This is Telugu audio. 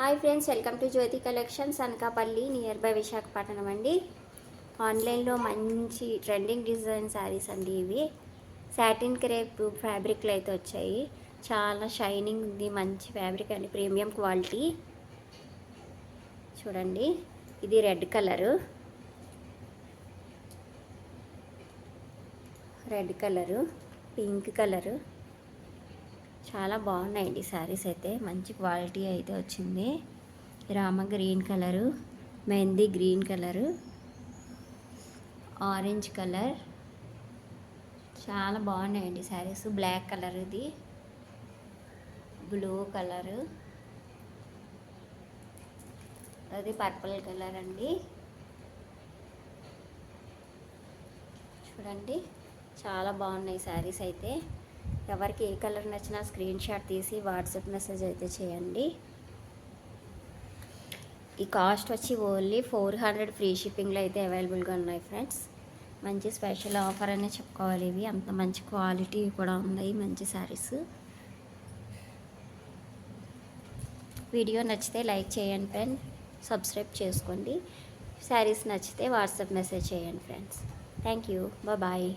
Hi friends, welcome to Jyoti collections Anakapalli near by Visakhapatnam అండి. ఆన్లైన్లో మంచి ట్రెండింగ్ డిజైన్ శారీస్ అండి. ఇవి సాటిన్ క్రేప్ ఫ్యాబ్రిక్లు అయితే వచ్చాయి. చాలా షైనింగ్ ఉంది, మంచి ఫ్యాబ్రిక్ అండి, ప్రీమియం క్వాలిటీ. చూడండి, ఇది రెడ్ కలరు, పింక్ కలరు. చాలా బాగున్నాయండి శారీస్ అయితే, మంచి క్వాలిటీ అయితే వచ్చింది. Rama green colour, mehndi green colour, orange colour, చాలా బాగున్నాయండి శారీస్. బ్లాక్ కలర్, ఇది బ్లూ కలరు, అది పర్పుల్ కలర్ అండి. చూడండి, చాలా బాగున్నాయి శారీస్ అయితే. ఎవరికి ఏ కలర్ నచ్చినా స్క్రీన్ షాట్ తీసి వాట్సాప్ మెసేజ్ అయితే చేయండి. ఈ కాస్ట్ వచ్చి ఓన్లీ 400 ఫ్రీ షిప్పింగ్లో అయితే అవైలబుల్గా ఉన్నాయి ఫ్రెండ్స్. మంచి స్పెషల్ ఆఫర్ అనే చెప్పుకోవాలి. ఇవి అంత మంచి క్వాలిటీ కూడా ఉన్నాయి, మంచి శారీస్. వీడియో నచ్చితే లైక్ చేయండి ఫ్రెండ్స్, సబ్స్క్రైబ్ చేసుకోండి. శారీస్ నచ్చితే వాట్సాప్ మెసేజ్ చేయండి ఫ్రెండ్స్. Thank you, bye.